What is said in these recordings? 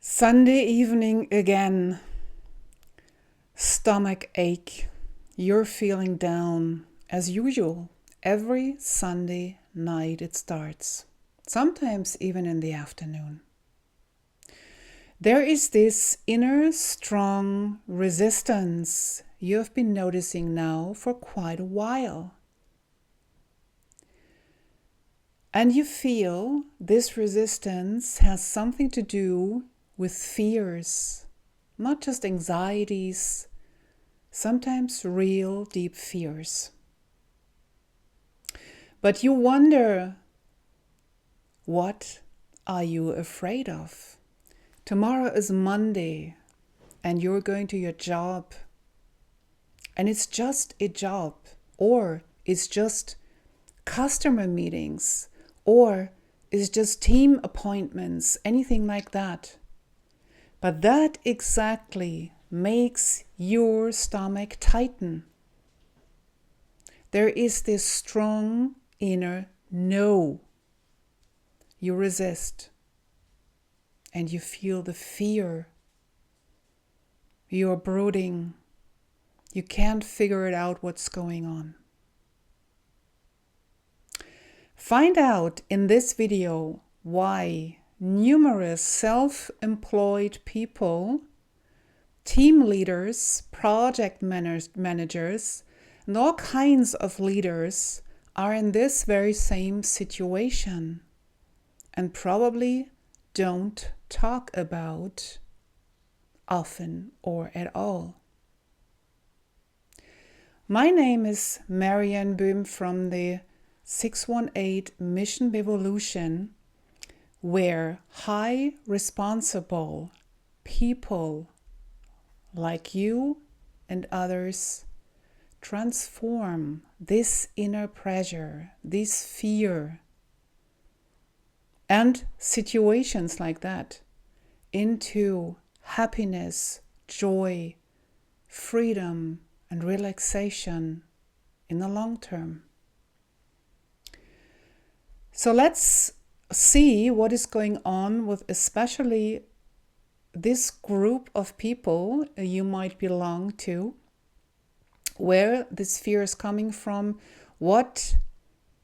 Sunday evening again. Stomach ache. You're feeling down as usual. Every Sunday night it starts. Sometimes even in the afternoon. There is this inner strong resistance you have been noticing now for quite a while. And you feel this resistance has something to do with fears, not just anxieties, sometimes real deep fears. But you wonder, what are you afraid of? Tomorrow is Monday and you're going to your job, and it's just a job, or it's just customer meetings, or it's just team appointments, anything like that. But that exactly makes your stomach tighten. There is this strong inner no. You resist and you feel the fear. You're brooding. You can't figure it out what's going on. Find out in this video why numerous self-employed people, team leaders, project managers, and all kinds of leaders are in this very same situation and probably don't talk about often or at all. My name is Marianne Böhm from the 618 Mission bEvolution, where high responsible people like you and others transform this inner pressure, this fear, and situations like that into happiness, joy, freedom, and relaxation in the long term. So let's see what is going on with especially this group of people you might belong to, where this fear is coming from, what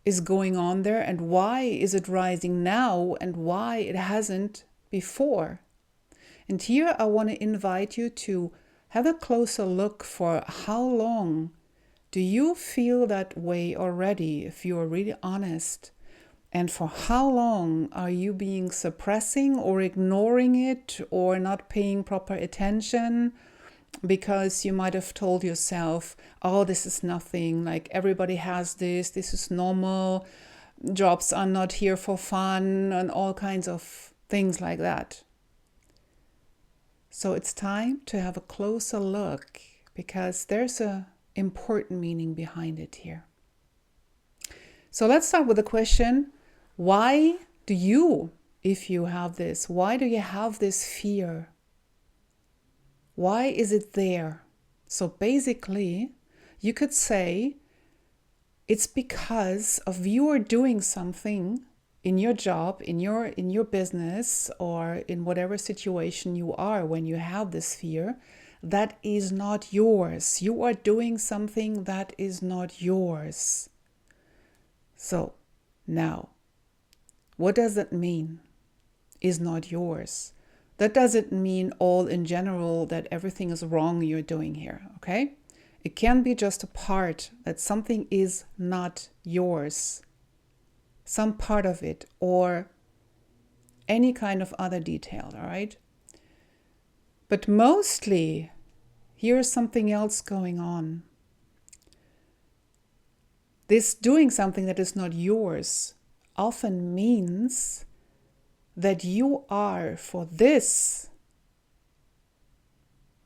is going on there, and why is it rising now and why it hasn't before. And here I want to invite you to have a closer look for how long do you feel that way already, if you are really honest. And for how long are you being suppressing or ignoring it or not paying proper attention because you might have told yourself, oh, this is nothing, like everybody has this is normal, jobs are not here for fun, and all kinds of things like that. So it's time to have a closer look because there's an important meaning behind it here. So let's start with the question, why do you, if you have this, why do you have this fear? Why is it there? So basically, you could say it's because of you are doing something in your job, in your business, or in whatever situation you are when you have this fear that is not yours. You are doing something that is not yours. So now, what does that mean? Is not yours. That doesn't mean all in general that everything is wrong you're doing here, okay? It can be just a part that something is not yours, some part of it, or any kind of other detail, all right? But mostly, here's something else going on. This doing something that is not yours often means that you are, for this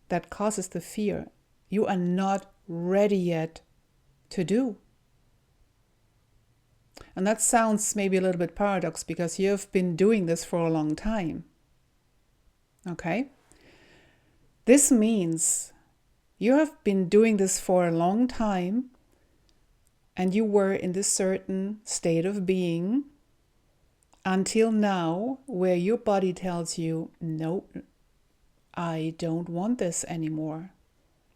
that causes the fear, you are not ready yet to do. And that sounds maybe a little bit paradox because you've been doing this for a long time. Okay? This means you have been doing this for a long time and you were in this certain state of being until now, where your body tells you, no, I don't want this anymore.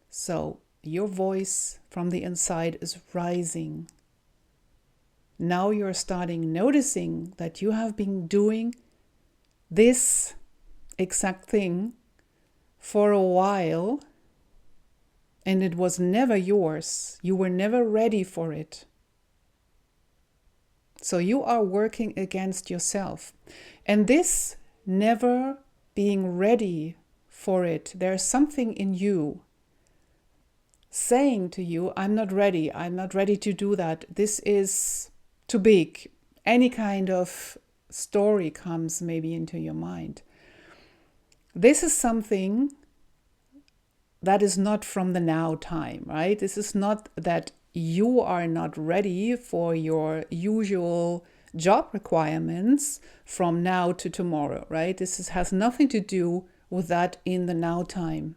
So your voice from the inside is rising. Now you're starting noticing that you have been doing this exact thing for a while, and it was never yours. You were never ready for it. So you are working against yourself. And this never being ready for it, there's something in you saying to you, I'm not ready to do that. This is too big. Any kind of story comes maybe into your mind. This is something that is not from the now time, right? This is not that you are not ready for your usual job requirements from now to tomorrow, right? This has nothing to do with that in the now time.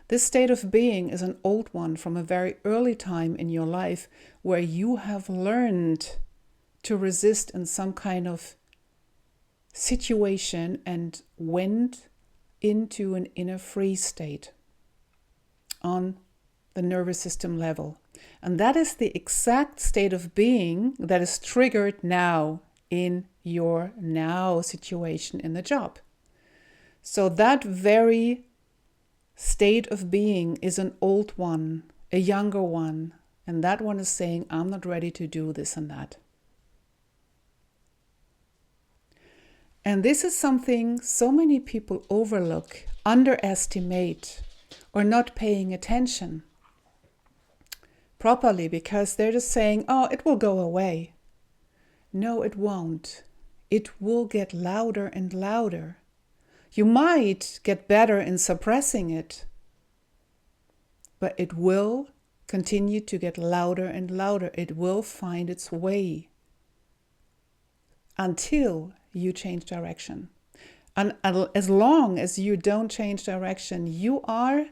This state of being is an old one from a very early time in your life where you have learned to resist in some kind of situation and went into an inner freeze state on the nervous system level. And that is the exact state of being that is triggered now in your now situation in the job. So that very state of being is an old one, a younger one, and that one is saying, I'm not ready to do this and that. And this is something so many people overlook, underestimate, or not paying attention properly because they're just saying, oh, it will go away. No, it won't. It will get louder and louder. You might get better in suppressing it, but it will continue to get louder and louder. It will find its way until you change direction. And as long as you don't change direction, you are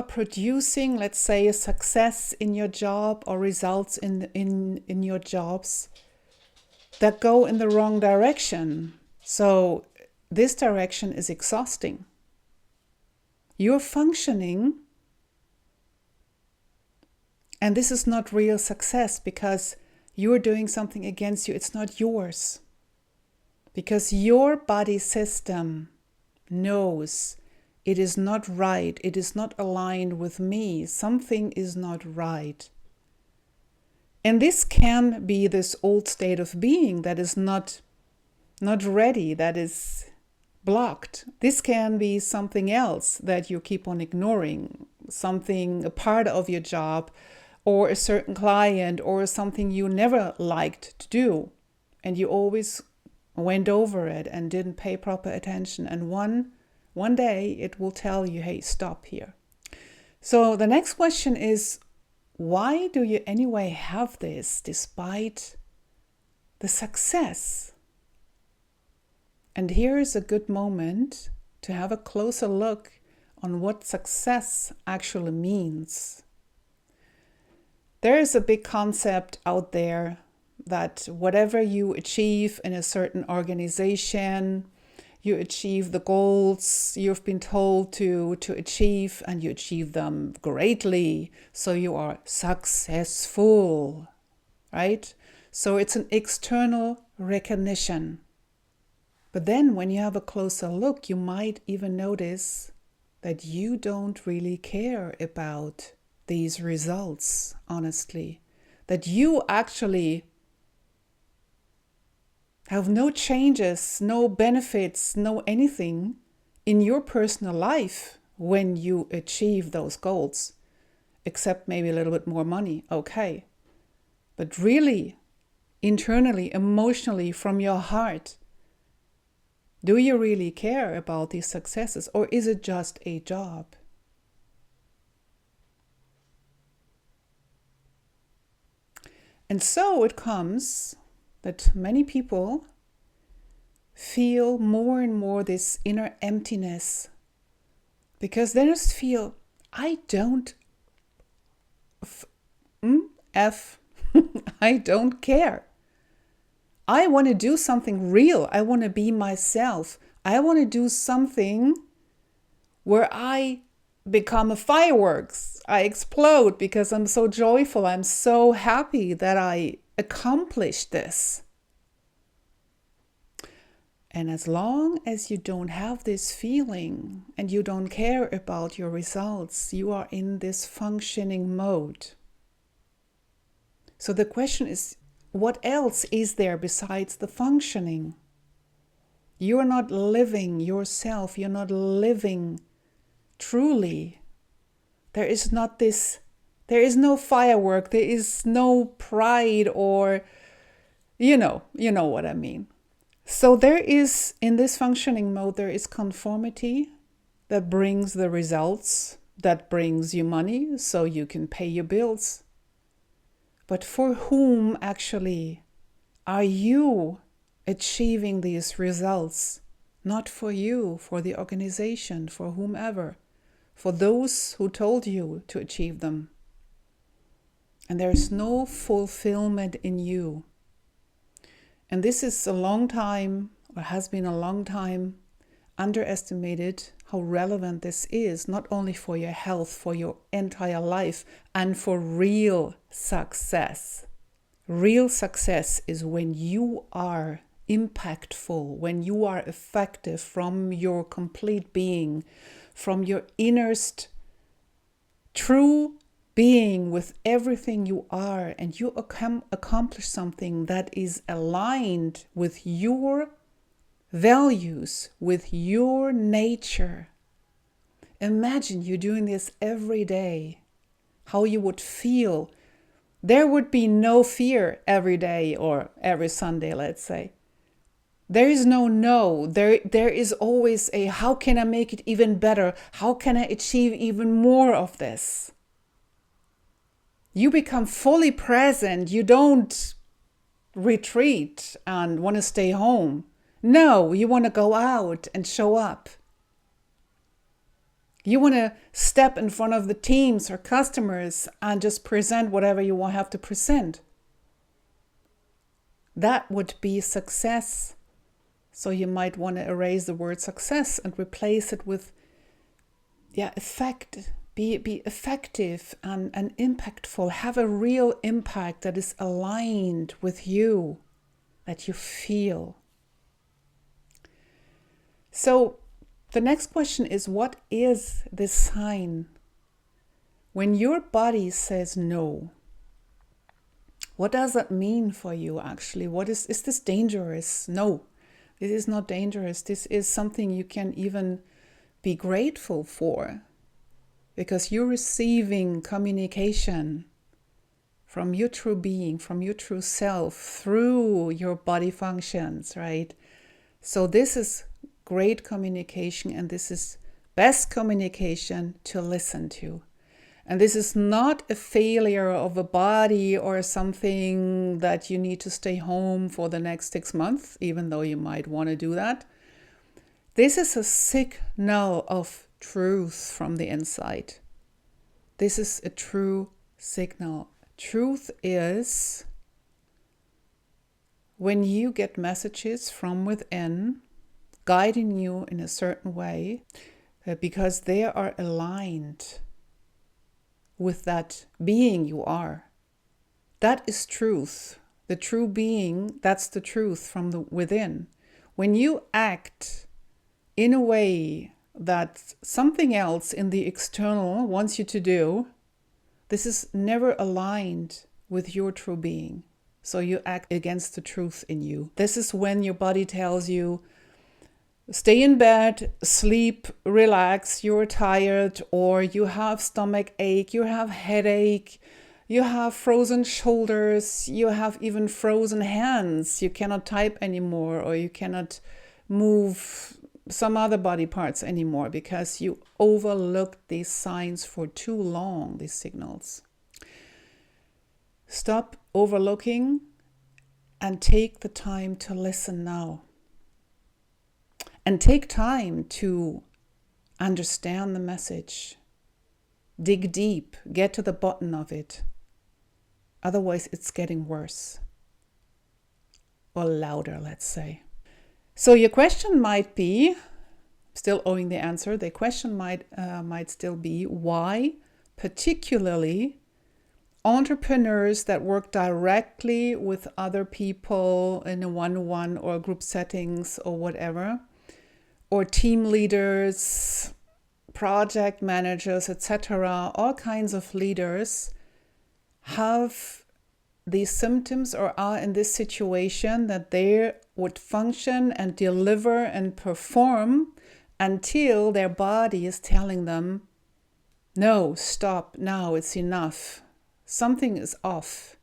producing, let's say, a success in your job or results in your jobs that go in the wrong direction. So this direction is exhausting. You're functioning, and this is not real success because you're doing something against you. It's not yours. Because your body system knows it is not right. It is not aligned with me. Something is not right. And this can be this old state of being that is not ready, that is blocked. This can be something else that you keep on ignoring, a part of your job or a certain client or something you never liked to do. And you always went over it and didn't pay proper attention. And one day it will tell you, hey, stop here. So the next question is, why do you anyway have this despite the success? And here is a good moment to have a closer look on what success actually means. There is a big concept out there that whatever you achieve in a certain organization, you achieve the goals you've been told to achieve, and you achieve them greatly. So you are successful, right? So it's an external recognition. But then when you have a closer look, you might even notice that you don't really care about these results, honestly. That you actually have no changes, no benefits, no anything in your personal life when you achieve those goals, except maybe a little bit more money. Okay. But really, internally, emotionally, from your heart, do you really care about these successes, or is it just a job? And so it comes that many people feel more and more this inner emptiness because they just feel, I don't I don't care. I want to do something real. I want to be myself. I want to do something where I become a fireworks. I explode because I'm so joyful. I'm so happy that I accomplished this. And as long as you don't have this feeling and you don't care about your results, you are in this functioning mode. So the question is, what else is there besides the functioning? You're not living yourself. You're not living truly. There is no firework. There is no pride, or, you know what I mean. So there is, in this functioning mode, there is conformity that brings the results, that brings you money so you can pay your bills. But for whom actually are you achieving these results? Not for you, for the organization, for whomever, for those who told you to achieve them. And there's no fulfillment in you. And this is a long time, or has been a long time, underestimated how relevant this is, not only for your health, for your entire life, and for real success. Real success is when you are impactful, when you are effective from your complete being, from your innerst true being with everything you are, and you accomplish something that is aligned with your values, with your nature. Imagine you doing this every day, how you would feel. There would be no fear every day or every Sunday, let's say. There is no. There is always a, how can I make it even better? How can I achieve even more of this? You become fully present. You don't retreat and want to stay home. No, you want to go out and show up. You want to step in front of the teams or customers and just present whatever you will have to present. That would be success. So you might want to erase the word success and replace it with, effect. Be effective and impactful. Have a real impact that is aligned with you, that you feel. So the next question is, what is this sign? When your body says no, what does that mean for you actually? Is this dangerous? No, this is not dangerous. This is something you can even be grateful for, because you're receiving communication from your true being, from your true self, through your body functions, right? So this is great communication, and this is best communication to listen to. And this is not a failure of a body or something that you need to stay home for the next 6 months, even though you might want to do that. This is a signal of truth from the inside. This is a true signal. Truth is when you get messages from within guiding you in a certain way, because they are aligned with that being you are. That is truth. The true being, that's the truth from the within. When you act in a way that something else in the external wants you to do, this is never aligned with your true being. So you act against the truth in you. This is when your body tells you, stay in bed, sleep, relax, you're tired, or you have stomach ache, you have headache, you have frozen shoulders, you have even frozen hands. You cannot type anymore, or you cannot move some other body parts anymore because you overlooked these signs for too long, these signals. Stop overlooking and take the time to listen now. And take time to understand the message. Dig deep, get to the bottom of it. Otherwise, it's getting worse. Or louder, let's say. So your question might be, still owing the answer, the question might still be, why particularly entrepreneurs that work directly with other people in a one-on-one or group settings or whatever, or team leaders, project managers, etc., all kinds of leaders have these symptoms or are in this situation that they would function and deliver and perform until their body is telling them, no, stop, now it's enough. Something is off.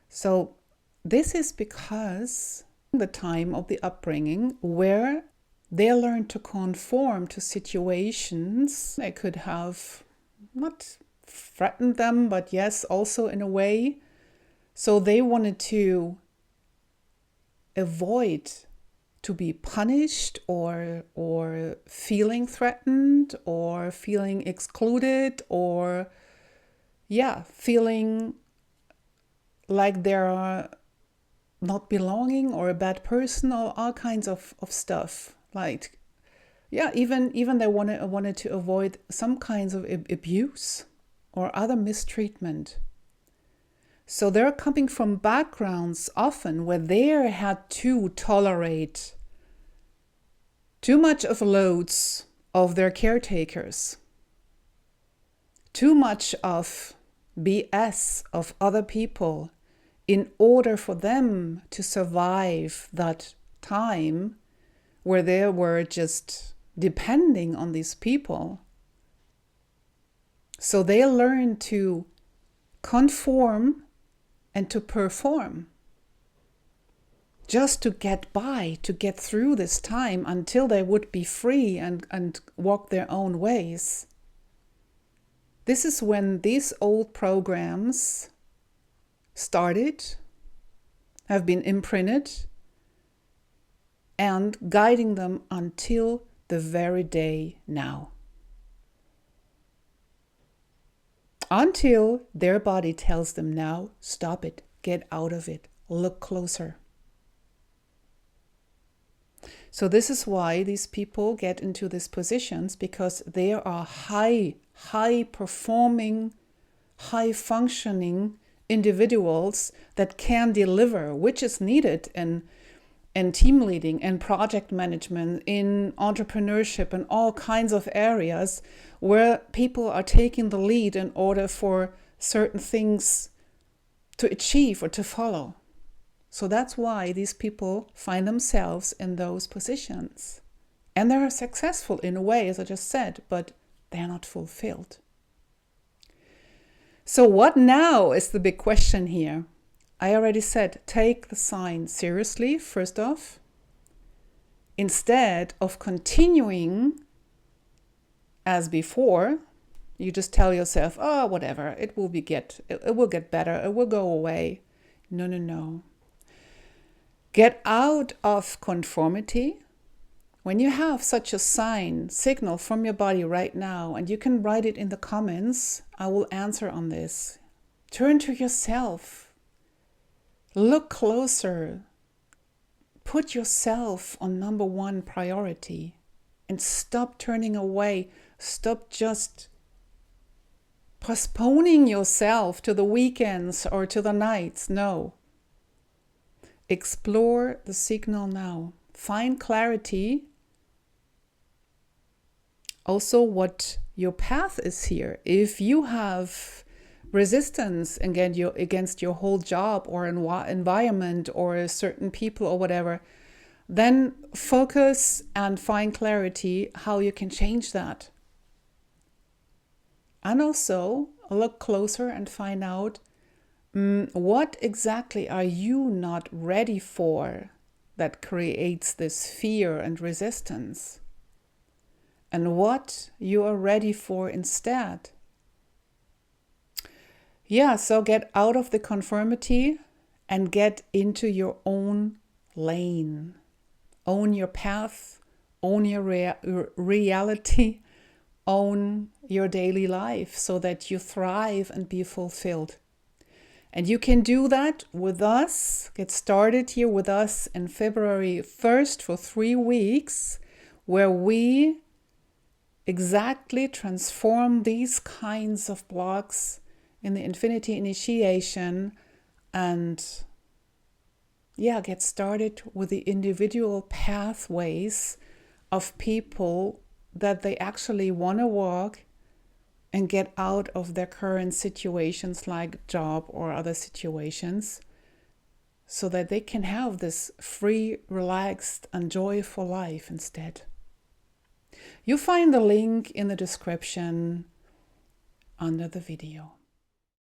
So this is because the time of the upbringing where they learn to conform to situations. They could have not threatened them, but yes, also in a way. So they wanted to avoid to be punished or feeling threatened or feeling excluded or feeling like they're not belonging or a bad person or all kinds of stuff. Like, even they wanted to avoid some kinds of abuse or other mistreatment. So they're coming from backgrounds often where they had to tolerate too much of loads of their caretakers, too much of BS of other people in order for them to survive that time where they were just depending on these people. So they learned to conform and to perform just to get by, to get through this time until they would be free and walk their own ways. This is when these old programs started, have been imprinted, and guiding them until the very day now. Until their body tells them now, stop it, get out of it, look closer. So this is why these people get into these positions, because they are high performing, high functioning individuals that can deliver, which is needed in team leading and project management, in entrepreneurship and all kinds of areas where people are taking the lead in order for certain things to achieve or to follow. So that's why these people find themselves in those positions. And they're successful in a way, as I just said, but they're not fulfilled. So what now is the big question here? I already said, take the sign seriously, first off, instead of continuing as before. You just tell yourself, oh, whatever, it will get better, it will go away. No. Get out of conformity. When you have such a signal from your body right now, and you can write it in the comments, I will answer on this. Turn to yourself. Look closer. Put yourself on number one priority and stop turning away. Stop just postponing yourself to the weekends or to the nights. No. Explore the signal now. Find clarity. Also, what your path is here. If you have resistance against your whole job or environment or certain people or whatever, then focus and find clarity how you can change that. And also look closer and find out what exactly are you not ready for that creates this fear and resistance, and what you are ready for instead. So get out of the conformity and get into your own lane. Own your path, own your reality, own your daily life so that you thrive and be fulfilled. And you can do that with us, get started here with us in February 1st for 3 weeks, where we exactly transform these kinds of blocks in the Infinity Initiation and get started with the individual pathways of people that they actually want to walk and get out of their current situations like job or other situations, so that they can have this free, relaxed, and joyful life instead. You find the link in the description under the video.